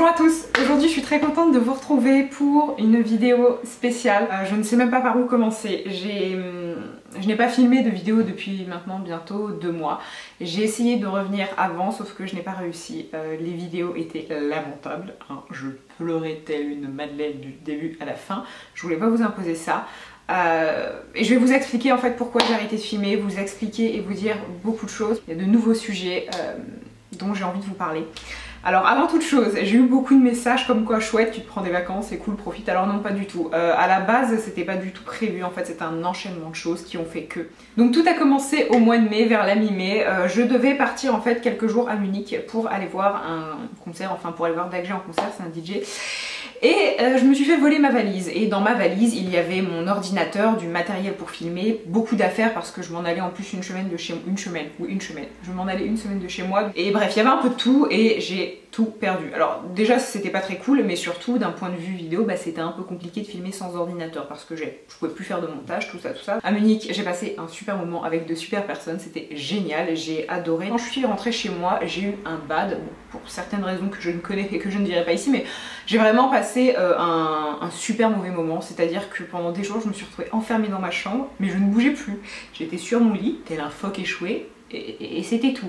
Bonjour à tous, aujourd'hui je suis très contente de vous retrouver pour une vidéo spéciale. Je ne sais même pas par où commencer. Je n'ai pas filmé de vidéo depuis maintenant bientôt 2 mois. J'ai essayé de revenir avant sauf que je n'ai pas réussi. Les vidéos étaient lamentables, hein. Je pleurais telle une madeleine du début à la fin. Je voulais pas vous imposer ça. Et je vais vous expliquer en fait pourquoi j'ai arrêté de filmer, vous expliquer et vous dire beaucoup de choses. Il y a de nouveaux sujets dont j'ai envie de vous parler. Alors avant toute chose, j'ai eu beaucoup de messages comme quoi chouette, tu te prends des vacances, c'est cool, profite. Alors non, pas du tout. À la base, c'était pas du tout prévu, en fait c'est un enchaînement de choses qui ont fait que. Donc tout a commencé au mois de mai, vers la mi-mai. Je devais partir en fait quelques jours à Munich pour aller voir un concert, enfin pour aller voir Dag G en concert, c'est un DJ. Et je me suis fait voler ma valise et dans ma valise il y avait mon ordinateur, du matériel pour filmer, beaucoup d'affaires parce que je m'en allais en plus une semaine de chez moi, je m'en allais une semaine de chez moi et bref il y avait un peu de tout et j'ai tout perdu. Alors déjà c'était pas très cool mais surtout d'un point de vue vidéo bah, c'était un peu compliqué de filmer sans ordinateur parce que je pouvais plus faire de montage, tout ça. À Munich j'ai passé un super moment avec de super personnes, c'était génial, j'ai adoré. Quand je suis rentrée chez moi j'ai eu un bad, bon, pour certaines raisons que je ne connais et que je ne dirai pas ici, mais j'ai vraiment passé un super mauvais moment, c'est-à-dire que pendant des jours je me suis retrouvée enfermée dans ma chambre mais je ne bougeais plus, j'étais sur mon lit tel un phoque échoué et c'était tout.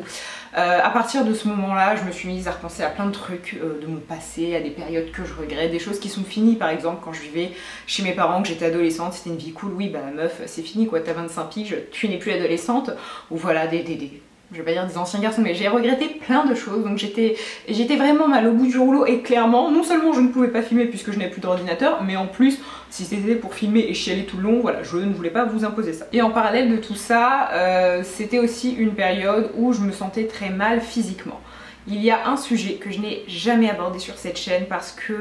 À partir de ce moment-là, je me suis mise à repenser à plein de trucs de mon passé, à des périodes que je regrette, des choses qui sont finies. Par exemple, quand je vivais chez mes parents, que j'étais adolescente, c'était une vie cool. Oui, bah meuf, c'est fini quoi, t'as 25 piges, tu n'es plus adolescente. Ou voilà, je vais pas dire des anciens garçons, mais j'ai regretté plein de choses. Donc j'étais vraiment mal au bout du rouleau et clairement, non seulement je ne pouvais pas filmer puisque je n'avais plus d'ordinateur, mais en plus, si c'était pour filmer et chialer tout le long, voilà, je ne voulais pas vous imposer ça. Et en parallèle de tout ça, c'était aussi une période où je me sentais très mal physiquement. Il y a un sujet que je n'ai jamais abordé sur cette chaîne parce que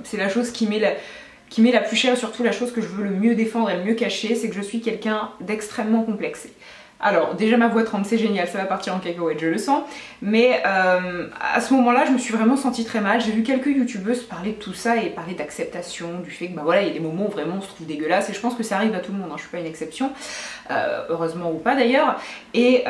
c'est la chose qui m'est la plus chère et surtout la chose que je veux le mieux défendre et le mieux cacher, c'est que je suis quelqu'un d'extrêmement complexé. Alors déjà ma voix tremble, c'est génial, ça va partir en cacahuète, je le sens, mais à ce moment-là je me suis vraiment sentie très mal. J'ai vu quelques youtubeuses parler de tout ça et parler d'acceptation, du fait que bah voilà il y a des moments où vraiment on se trouve dégueulasse et je pense que ça arrive à tout le monde, hein, je suis pas une exception, heureusement ou pas d'ailleurs, et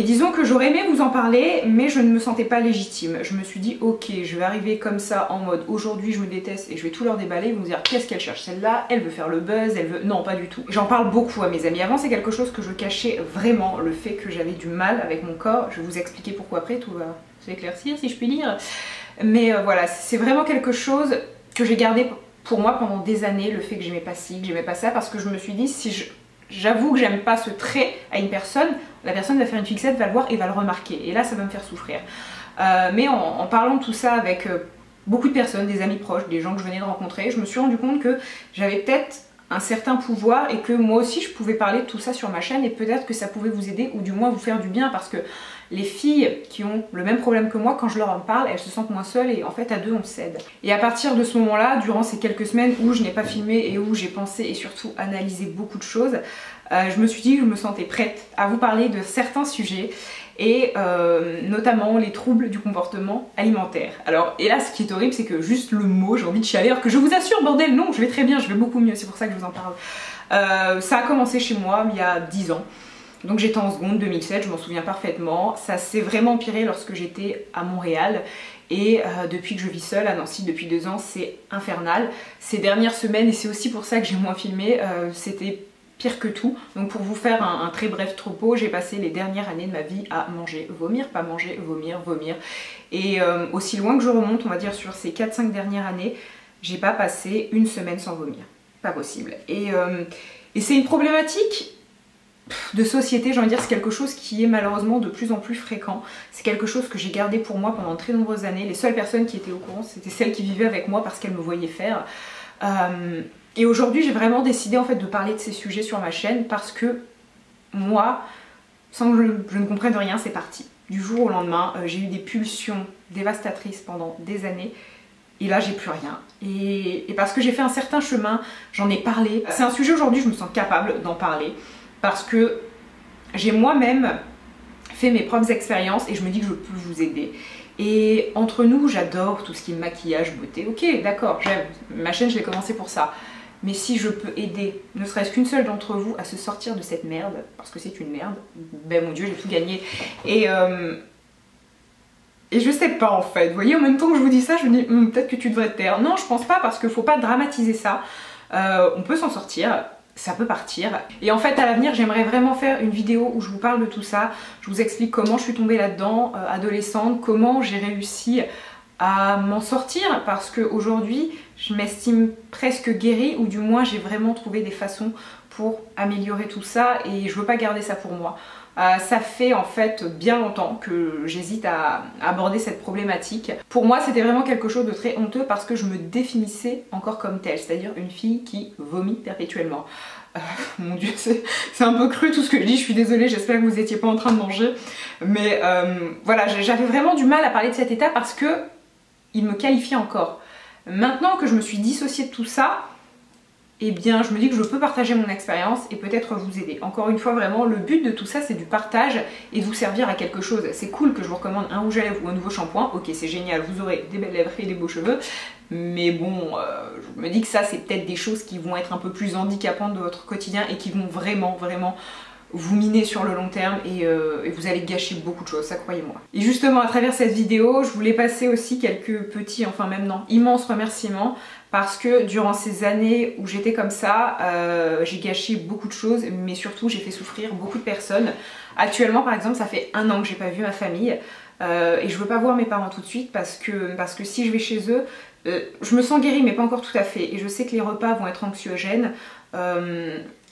disons que j'aurais aimé vous en parler mais je ne me sentais pas légitime. Je me suis dit ok, je vais arriver comme ça en mode aujourd'hui je me déteste et je vais tout leur déballer, ils vont me dire qu'est-ce qu'elle cherche celle-là, elle veut faire le buzz, elle veut... Non pas du tout. J'en parle beaucoup à mes amis. Avant c'est quelque chose que je cachais vraiment, le fait que j'avais du mal avec mon corps. Je vais vous expliquer pourquoi après, tout va s'éclaircir si je puis dire. Mais voilà, c'est vraiment quelque chose que j'ai gardé pour moi pendant des années, le fait que j'aimais pas ci, que j'aimais pas ça, parce que je me suis dit si j'avoue que j'aime pas ce trait à une personne, la personne va faire une fixette, va le voir et va le remarquer. Et là, ça va me faire souffrir. Mais en parlant de tout ça avec beaucoup de personnes, des amis proches, des gens que je venais de rencontrer, je me suis rendu compte que j'avais peut-être un certain pouvoir et que moi aussi je pouvais parler de tout ça sur ma chaîne et peut-être que ça pouvait vous aider ou du moins vous faire du bien parce que les filles qui ont le même problème que moi, quand je leur en parle, elles se sentent moins seules et en fait à deux on s'aide. Et à partir de ce moment-là, durant ces quelques semaines où je n'ai pas filmé et où j'ai pensé et surtout analysé beaucoup de choses, je me suis dit que je me sentais prête à vous parler de certains sujets et notamment les troubles du comportement alimentaire. Alors, et là ce qui est horrible c'est que juste le mot, j'ai envie de chialer alors que je vous assure bordel, non, je vais très bien, je vais beaucoup mieux, c'est pour ça que je vous en parle. Ça a commencé chez moi il y a 10 ans. Donc j'étais en seconde, 2007, je m'en souviens parfaitement. Ça s'est vraiment empiré lorsque j'étais à Montréal. Et depuis que je vis seule à Nancy, depuis 2 ans, c'est infernal. Ces dernières semaines, et c'est aussi pour ça que j'ai moins filmé, c'était pire que tout. Donc pour vous faire un très bref topo, j'ai passé les dernières années de ma vie à manger, vomir, pas manger, vomir, vomir. Et aussi loin que je remonte, on va dire sur ces 4-5 dernières années, j'ai pas passé une semaine sans vomir. Pas possible. Et c'est une problématique de société, j'ai envie de dire, c'est quelque chose qui est malheureusement de plus en plus fréquent. C'est quelque chose que j'ai gardé pour moi pendant très nombreuses années. Les seules personnes qui étaient au courant, c'était celles qui vivaient avec moi parce qu'elles me voyaient faire. Et aujourd'hui, j'ai vraiment décidé en fait de parler de ces sujets sur ma chaîne parce que moi, sans que je ne comprenne rien, c'est parti. Du jour au lendemain, j'ai eu des pulsions dévastatrices pendant des années. Et là j'ai plus rien. Et parce que j'ai fait un certain chemin, j'en ai parlé. C'est un sujet aujourd'hui, je me sens capable d'en parler. Parce que j'ai moi-même fait mes propres expériences et je me dis que je peux vous aider. Et entre nous, j'adore tout ce qui est maquillage, beauté. Ok, d'accord, j'aime. Ma chaîne, je l'ai commencé pour ça. Mais si je peux aider, ne serait-ce qu'une seule d'entre vous, à se sortir de cette merde, parce que c'est une merde, ben mon Dieu, j'ai tout gagné. Et Et je sais pas en fait, vous voyez, en même temps que je vous dis ça, je me dis peut-être que tu devrais te taire. Non, je pense pas parce qu'il faut pas dramatiser ça. On peut s'en sortir, ça peut partir. Et en fait à l'avenir j'aimerais vraiment faire une vidéo où je vous parle de tout ça. Je vous explique comment je suis tombée là-dedans, adolescente, comment j'ai réussi à m'en sortir parce qu'aujourd'hui je m'estime presque guérie ou du moins j'ai vraiment trouvé des façons pour améliorer tout ça et je veux pas garder ça pour moi. Ça fait en fait bien longtemps que j'hésite à aborder cette problématique. Pour moi c'était vraiment quelque chose de très honteux parce que je me définissais encore comme telle, c'est-à-dire une fille qui vomit perpétuellement. Mon dieu, c'est un peu cru tout ce que je dis, je suis désolée, j'espère que vous n'étiez pas en train de manger. Mais voilà, j'avais vraiment du mal à parler de cet état parce que il me qualifiait encore. Maintenant que je me suis dissociée de tout ça, eh bien je me dis que je peux partager mon expérience et peut-être vous aider. Encore une fois vraiment le but de tout ça c'est du partage et de vous servir à quelque chose. C'est cool que je vous recommande un rouge à lèvres ou un nouveau shampoing, ok c'est génial, vous aurez des belles lèvres et des beaux cheveux, mais bon je me dis que ça c'est peut-être des choses qui vont être un peu plus handicapantes de votre quotidien et qui vont vraiment vous miner sur le long terme et vous allez gâcher beaucoup de choses, ça croyez-moi. Et justement à travers cette vidéo je voulais passer aussi quelques petits, enfin même non, immenses remerciements parce que durant ces années où j'étais comme ça, j'ai gâché beaucoup de choses mais surtout j'ai fait souffrir beaucoup de personnes. Actuellement par exemple ça fait 1 an que j'ai pas vu ma famille et je veux pas voir mes parents tout de suite parce que si je vais chez eux, je me sens guérie mais pas encore tout à fait et je sais que les repas vont être anxiogènes.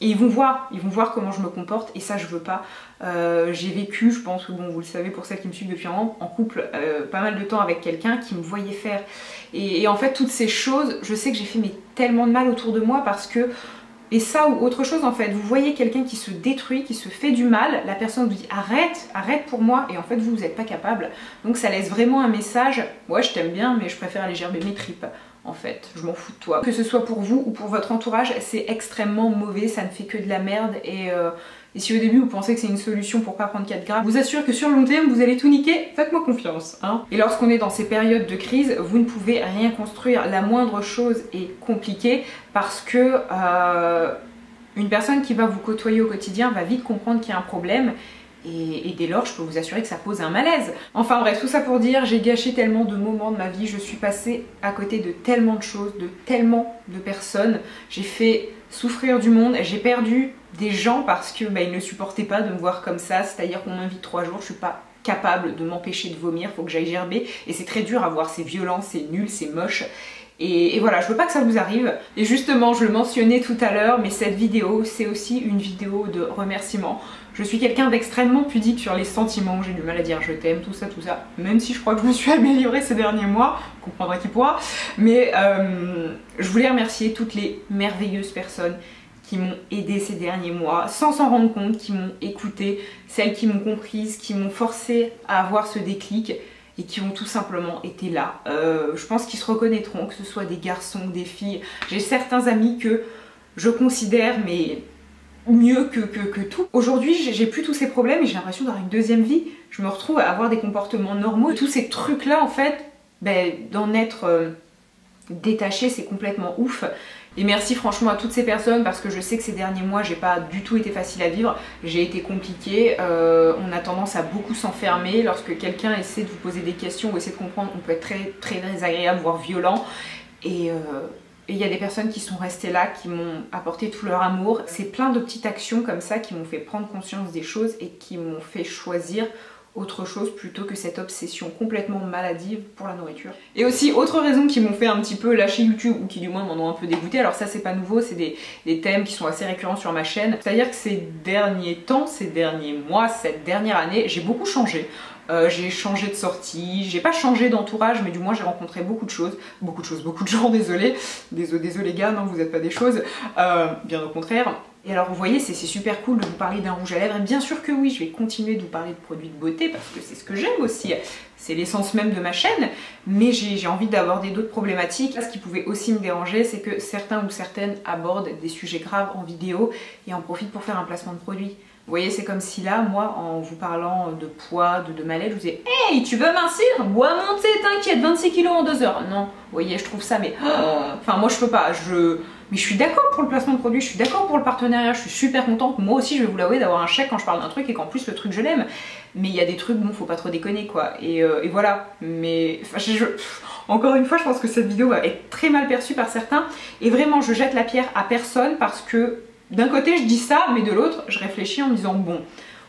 Et ils vont voir comment je me comporte et ça je veux pas. J'ai vécu, je pense que bon vous le savez pour celles qui me suivent depuis un an, en couple pas mal de temps avec quelqu'un qui me voyait faire. Et en fait toutes ces choses, je sais que j'ai fait mais tellement de mal autour de moi parce que, et ça ou autre chose en fait, vous voyez quelqu'un qui se détruit, qui se fait du mal, la personne vous dit arrête pour moi et en fait vous n'êtes pas capable. Donc ça laisse vraiment un message, ouais je t'aime bien mais je préfère aller gerber mes tripes. En fait, je m'en fous de toi. Que ce soit pour vous ou pour votre entourage, c'est extrêmement mauvais, ça ne fait que de la merde et si au début vous pensez que c'est une solution pour pas prendre 4 grammes, je vous assure que sur le long terme vous allez tout niquer, faites-moi confiance. Hein. Et lorsqu'on est dans ces périodes de crise, vous ne pouvez rien construire, la moindre chose est compliquée parce que une personne qui va vous côtoyer au quotidien va vite comprendre qu'il y a un problème. Et dès lors, je peux vous assurer que ça pose un malaise. Enfin bref, tout ça pour dire, j'ai gâché tellement de moments de ma vie, je suis passée à côté de tellement de choses, de tellement de personnes. J'ai fait souffrir du monde, j'ai perdu des gens parce que ils ne supportaient pas de me voir comme ça, c'est-à-dire qu'on m'invite 3 jours, je suis pas capable de m'empêcher de vomir, faut que j'aille gerber et c'est très dur à voir, c'est violent, c'est nul, c'est moche. Et voilà, je veux pas que ça vous arrive. Et justement, je le mentionnais tout à l'heure, mais cette vidéo, c'est aussi une vidéo de remerciement. Je suis quelqu'un d'extrêmement pudique sur les sentiments, j'ai du mal à dire je t'aime, tout ça, même si je crois que je me suis améliorée ces derniers mois, vous comprendrez qui pourra. Mais je voulais remercier toutes les merveilleuses personnes qui m'ont aidée ces derniers mois, sans s'en rendre compte, qui m'ont écoutée, celles qui m'ont comprise, qui m'ont forcé à avoir ce déclic, et qui ont tout simplement été là. Je pense qu'ils se reconnaîtront, que ce soit des garçons, des filles. J'ai certains amis que je considère mais mieux que tout. Aujourd'hui, j'ai plus tous ces problèmes et j'ai l'impression d'avoir une deuxième vie. Je me retrouve à avoir des comportements normaux. Et tous ces trucs-là, en fait, d'en être détaché, c'est complètement ouf. Et merci franchement à toutes ces personnes parce que je sais que ces derniers mois j'ai pas du tout été facile à vivre, j'ai été compliquée, on a tendance à beaucoup s'enfermer, lorsque quelqu'un essaie de vous poser des questions ou essaie de comprendre on peut être très désagréable voire violent et il y a des personnes qui sont restées là, qui m'ont apporté tout leur amour. C'est plein de petites actions comme ça qui m'ont fait prendre conscience des choses et qui m'ont fait choisir autre chose plutôt que cette obsession complètement maladive pour la nourriture. Et aussi autre raison qui m'ont fait un petit peu lâcher YouTube ou qui du moins m'en ont un peu dégoûté, alors ça c'est pas nouveau, c'est des thèmes qui sont assez récurrents sur ma chaîne, c'est-à-dire que ces derniers temps, ces derniers mois, cette dernière année, j'ai beaucoup changé. J'ai changé de sortie, j'ai pas changé d'entourage mais du moins j'ai rencontré beaucoup de gens, désolé les gars, non vous êtes pas des choses, bien au contraire. Et alors vous voyez c'est super cool de vous parler d'un rouge à lèvres et bien sûr que oui je vais continuer de vous parler de produits de beauté parce que c'est ce que j'aime aussi, c'est l'essence même de ma chaîne, mais j'ai envie d'aborder d'autres problématiques. Ce qui pouvait aussi me déranger c'est que certains ou certaines abordent des sujets graves en vidéo et en profitent pour faire un placement de produit. Vous voyez, c'est comme si là, moi, en vous parlant de poids, de mal-être, je vous disais « Hey, tu veux mincir? Bois monter, t'inquiète, 26 kilos en 2 heures !» Non, vous voyez, je trouve ça, mais... Enfin, moi, je peux pas. Mais je suis d'accord pour le placement de produit, je suis d'accord pour le partenariat, je suis super contente. Moi aussi, je vais vous l'avouer, d'avoir un chèque quand je parle d'un truc et qu'en plus le truc je l'aime. Mais il y a des trucs, bon, faut pas trop déconner quoi. Et voilà. Mais encore une fois, je pense que cette vidéo va être très mal perçue par certains. Et vraiment, je jette la pierre à personne parce que d'un côté, je dis ça, mais de l'autre, je réfléchis en me disant bon,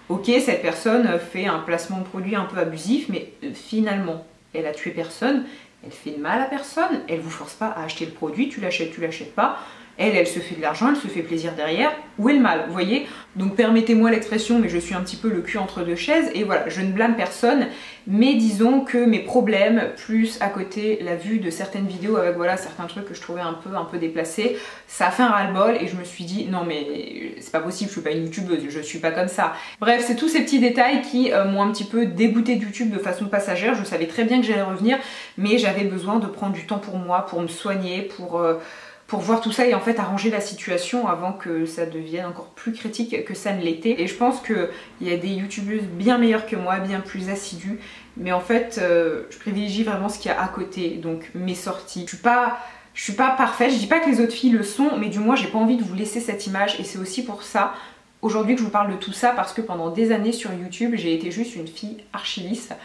ok, cette personne fait un placement de produit un peu abusif, mais finalement, elle a tué personne. Elle fait de mal à personne, elle vous force pas à acheter le produit, tu l'achètes pas. Elle se fait de l'argent, elle se fait plaisir derrière. Où est le mal, vous voyez? Donc permettez-moi l'expression, mais je suis un petit peu le cul entre deux chaises. Et voilà, je ne blâme personne, mais disons que mes problèmes, plus à côté la vue de certaines vidéos avec voilà certains trucs que je trouvais un peu déplacés, ça a fait un ras-le-bol et je me suis dit non mais c'est pas possible, je suis pas une youtubeuse, je suis pas comme ça. Bref, c'est tous ces petits détails qui m'ont un petit peu dégoûté de YouTube de façon passagère. Je savais très bien que j'allais revenir, mais j'avais besoin de prendre du temps pour moi, pour me soigner, pour voir tout ça et en fait arranger la situation avant que ça devienne encore plus critique que ça ne l'était. Et je pense qu'il y a des youtubeuses bien meilleures que moi, bien plus assidues, mais en fait je privilégie vraiment ce qu'il y a à côté, donc mes sorties. Je suis pas parfaite, je dis pas que les autres filles le sont, mais du moins j'ai pas envie de vous laisser cette image et c'est aussi pour ça aujourd'hui que je vous parle de tout ça, parce que pendant des années sur YouTube j'ai été juste une fille archiviste.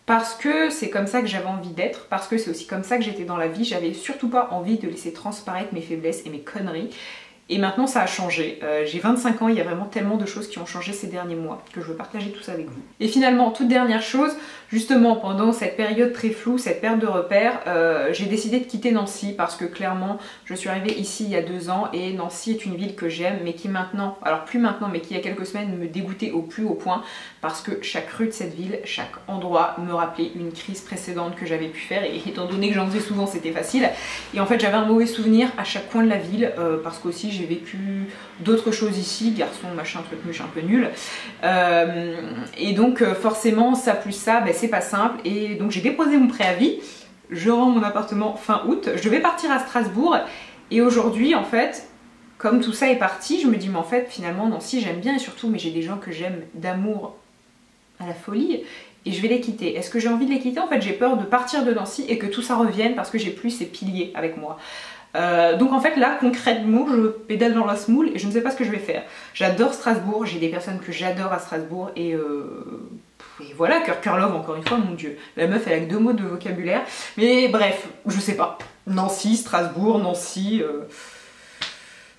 Parce que c'est comme ça que j'avais envie d'être, parce que c'est aussi comme ça que j'étais dans la vie. J'avais surtout pas envie de laisser transparaître mes faiblesses et mes conneries. Et maintenant ça a changé. J'ai 25 ans, il y a vraiment tellement de choses qui ont changé ces derniers mois que je veux partager tout ça avec vous. Et finalement, toute dernière chose, justement pendant cette période très floue, cette perte de repères, j'ai décidé de quitter Nancy parce que clairement je suis arrivée ici il y a 2 ans et Nancy est une ville que j'aime mais qui maintenant, alors plus maintenant mais qui il y a quelques semaines me dégoûtait au plus haut point parce que chaque rue de cette ville, chaque endroit me rappelait une crise précédente que j'avais pu faire et étant donné que j'en faisais souvent c'était facile. Et en fait j'avais un mauvais souvenir à chaque coin de la ville parce qu'aussi j'ai vécu d'autres choses ici, garçon, machin, truc, muche, un peu nul. Et donc forcément ça plus ça, ben, c'est pas simple. Et donc j'ai déposé mon préavis, je rends mon appartement fin août, je vais partir à Strasbourg. Et aujourd'hui en fait, comme tout ça est parti, je me dis mais en fait finalement Nancy j'aime bien et surtout mais j'ai des gens que j'aime d'amour à la folie. Et je vais les quitter. Est-ce que j'ai envie de les quitter? En fait j'ai peur de partir de Nancy et que tout ça revienne parce que j'ai plus ces piliers avec moi. Donc en fait là concrètement je pédale dans la semoule et je ne sais pas ce que je vais faire. J'adore Strasbourg, j'ai des personnes que j'adore à Strasbourg et voilà, cœur love encore une fois, mon dieu. La meuf elle a que 2 mots de vocabulaire. Mais bref, je sais pas. Nancy, Strasbourg, Nancy,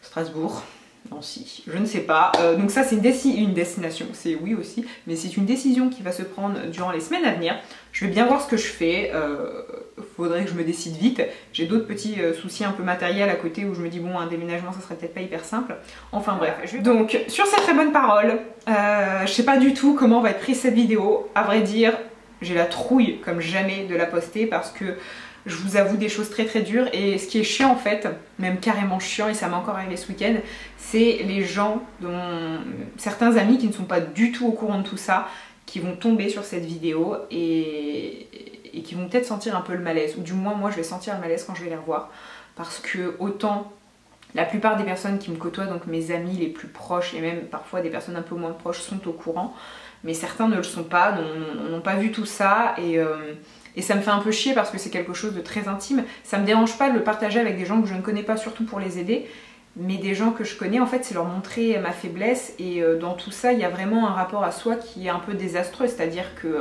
Strasbourg. Nancy, je ne sais pas. Donc ça c'est une destination, c'est oui aussi, mais c'est une décision qui va se prendre durant les semaines à venir. Je vais bien voir ce que je fais, faudrait que je me décide vite. J'ai d'autres petits soucis un peu matériels à côté où je me dis bon un déménagement ça serait peut-être pas hyper simple. Enfin bref, donc sur ces très bonnes paroles, je sais pas du tout comment va être prise cette vidéo. À vrai dire, j'ai la trouille comme jamais de la poster parce que je vous avoue des choses très très dures et ce qui est chiant en fait, même carrément chiant et ça m'est encore arrivé ce week-end, c'est les gens, certains amis qui ne sont pas du tout au courant de tout ça, qui vont tomber sur cette vidéo et qui vont peut-être sentir un peu le malaise, ou du moins moi je vais sentir le malaise quand je vais les revoir, parce que autant la plupart des personnes qui me côtoient, donc mes amis les plus proches et même parfois des personnes un peu moins proches sont au courant, mais certains ne le sont pas, n'ont pas vu tout ça et ça me fait un peu chier parce que c'est quelque chose de très intime. Ça me dérange pas de le partager avec des gens que je ne connais pas, surtout pour les aider, mais des gens que je connais, en fait, c'est leur montrer ma faiblesse. Et dans tout ça, il y a vraiment un rapport à soi qui est un peu désastreux. C'est-à-dire que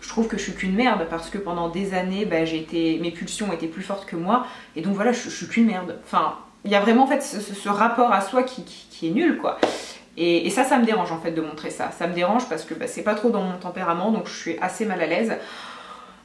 je trouve que je suis qu'une merde parce que pendant des années, bah, mes pulsions étaient plus fortes que moi. Et donc voilà, je suis qu'une merde. Enfin, il y a vraiment en fait ce rapport à soi qui est nul, quoi. Et ça me dérange en fait de montrer ça. Ça me dérange parce que bah, c'est pas trop dans mon tempérament, donc je suis assez mal à l'aise.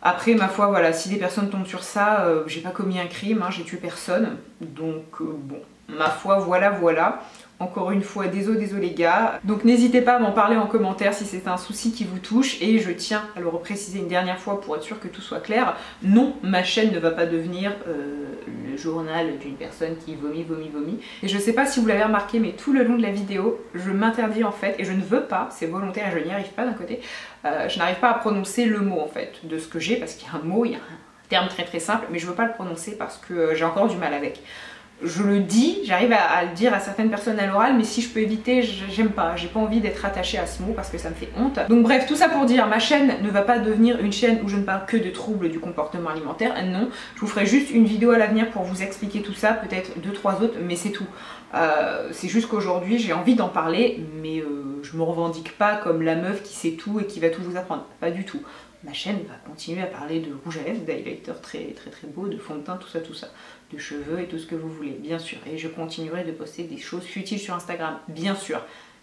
Après, ma foi, voilà, si des personnes tombent sur ça, j'ai pas commis un crime, hein, j'ai tué personne. Donc, bon, ma foi, voilà. Encore une fois, désolé les gars. Donc n'hésitez pas à m'en parler en commentaire si c'est un souci qui vous touche. Et je tiens à le repréciser une dernière fois pour être sûr que tout soit clair. Non, ma chaîne ne va pas devenir le journal d'une personne qui vomit. Et je sais pas si vous l'avez remarqué, mais tout le long de la vidéo, je m'interdis en fait, et je ne veux pas, c'est volontaire et je n'y arrive pas d'un côté, je n'arrive pas à prononcer le mot en fait de ce que j'ai, parce qu'il y a un mot, il y a un terme très très simple, mais je veux pas le prononcer parce que j'ai encore du mal avec. je le dis, j'arrive à le dire à certaines personnes à l'oral, mais si je peux éviter, j'aime pas, j'ai pas envie d'être attachée à ce mot parce que ça me fait honte. Donc bref, tout ça pour dire, ma chaîne ne va pas devenir une chaîne où je ne parle que de troubles du comportement alimentaire, non, je vous ferai juste une vidéo à l'avenir pour vous expliquer tout ça, peut-être 2-3 autres, mais c'est tout. C'est juste qu'aujourd'hui j'ai envie d'en parler, mais je me revendique pas comme la meuf qui sait tout et qui va tout vous apprendre, pas du tout. Ma chaîne va continuer à parler de rouge à lèvres, d'highlighter très beau, de fond de teint, tout ça, de cheveux et tout ce que vous voulez, bien sûr. Et je continuerai de poster des choses futiles sur Instagram, bien sûr.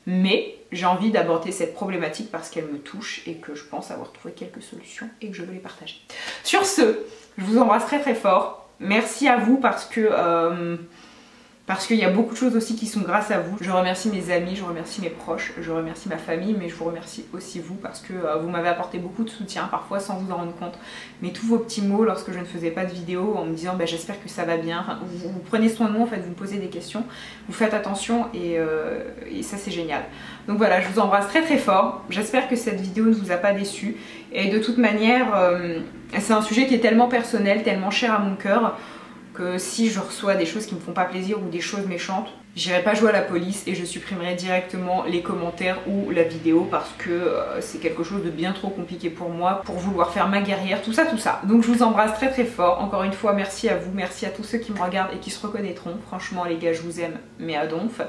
Mais j'ai envie d'aborder cette problématique parce qu'elle me touche et que je pense avoir trouvé quelques solutions et que je veux les partager. Sur ce, je vous embrasse très fort. Merci à vous parce qu'il y a beaucoup de choses aussi qui sont grâce à vous. Je remercie mes amis, je remercie mes proches, je remercie ma famille, mais je vous remercie aussi vous parce que vous m'avez apporté beaucoup de soutien, parfois sans vous en rendre compte. Mais tous vos petits mots lorsque je ne faisais pas de vidéo en me disant bah, j'espère que ça va bien, enfin, vous prenez soin de moi en fait, vous me posez des questions, vous faites attention et ça c'est génial. Donc voilà, je vous embrasse très fort, j'espère que cette vidéo ne vous a pas déçu et de toute manière c'est un sujet qui est tellement personnel, tellement cher à mon cœur, que si je reçois des choses qui me font pas plaisir ou des choses méchantes, j'irai pas jouer à la police et je supprimerai directement les commentaires ou la vidéo parce que c'est quelque chose de bien trop compliqué pour moi pour vouloir faire ma guerrière, tout ça. Donc je vous embrasse très fort, encore une fois merci à vous, merci à tous ceux qui me regardent et qui se reconnaîtront, franchement les gars je vous aime mais à donf.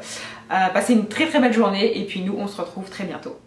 Passez une très belle journée et puis nous on se retrouve très bientôt.